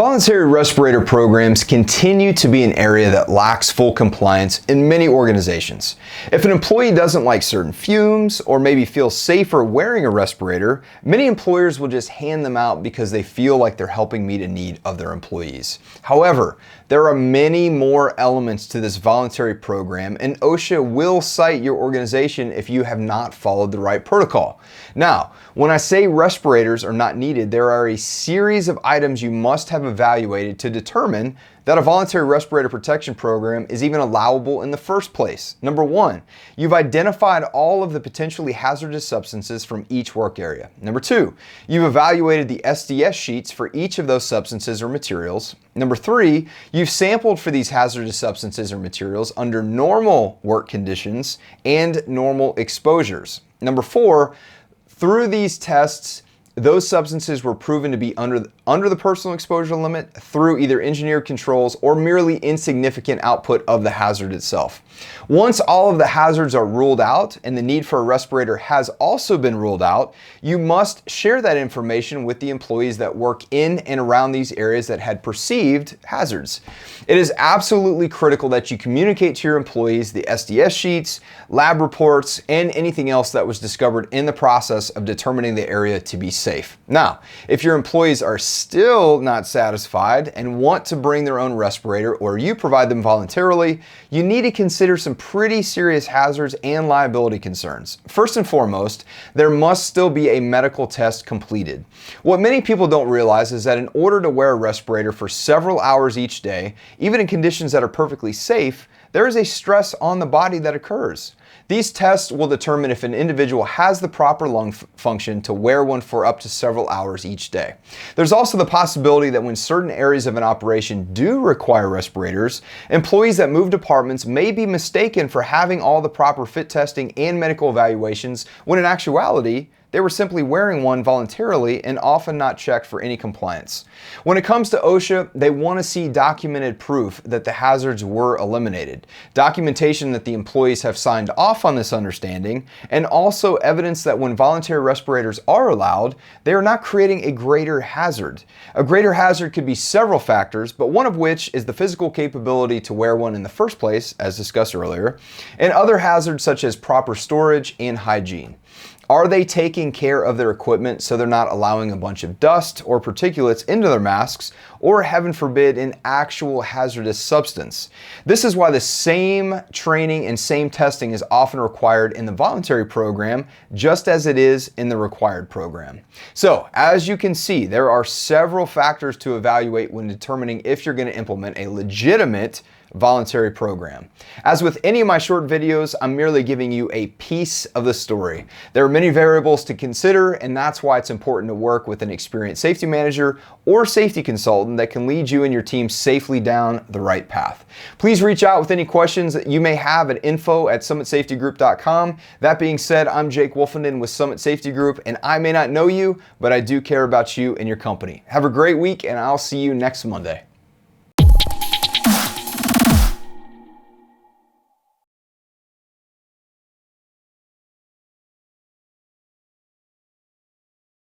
Voluntary respirator programs continue to be an area that lacks full compliance in many organizations. If an employee doesn't like certain fumes or maybe feels safer wearing a respirator, many employers will just hand them out because they feel like they're helping meet a need of their employees. However, there are many more elements to this voluntary program, and OSHA will cite your organization if you have not followed the right protocol. Now, when I say respirators are not needed, there are a series of items you must have evaluated to determine that a voluntary respirator protection program is even allowable in the first place. Number one, you've identified all of the potentially hazardous substances from each work area. Number two, you've evaluated the SDS sheets for each of those substances or materials. Number three, you've sampled for these hazardous substances or materials under normal work conditions and normal exposures. Number four, through these tests, those substances were proven to be under the personal exposure limit through either engineered controls or merely insignificant output of the hazard itself. Once all of the hazards are ruled out and the need for a respirator has also been ruled out, you must share that information with the employees that work in and around these areas that had perceived hazards. It is absolutely critical that you communicate to your employees the SDS sheets, lab reports, and anything else that was discovered in the process of determining the area to be safe. Now, if your employees are still not satisfied and want to bring their own respirator or you provide them voluntarily, you need to consider some pretty serious hazards and liability concerns. First and foremost, there must still be a medical test completed. What many people don't realize is that in order to wear a respirator for several hours each day, even in conditions that are perfectly safe, there is a stress on the body that occurs. These tests will determine if an individual has the proper lung function to wear one for up to several hours each day. There's also the possibility that when certain areas of an operation do require respirators, employees that move departments may be mistaken for having all the proper fit testing and medical evaluations when in actuality, they were simply wearing one voluntarily and often not checked for any compliance. When it comes to OSHA, they want to see documented proof that the hazards were eliminated, documentation that the employees have signed off on this understanding, and also evidence that when voluntary respirators are allowed, they are not creating a greater hazard. A greater hazard could be several factors, but one of which is the physical capability to wear one in the first place, as discussed earlier, and other hazards such as proper storage and hygiene. Are they taking care of their equipment so they're not allowing a bunch of dust or particulates into their masks, or heaven forbid, an actual hazardous substance? This is why the same training and same testing is often required in the voluntary program, just as it is in the required program. So, as you can see, there are several factors to evaluate when determining if you're going to implement a legitimate voluntary program. As with any of my short videos, I'm merely giving you a piece of the story. There are many variables to consider, and that's why it's important to work with an experienced safety manager or safety consultant that can lead you and your team safely down the right path. Please reach out with any questions that you may have at info@summitsafetygroup.com. That being said, I'm Jake Wolfenden with Summit Safety Group, and I may not know you, but I do care about you and your company. Have a great week, and I'll see you next Monday.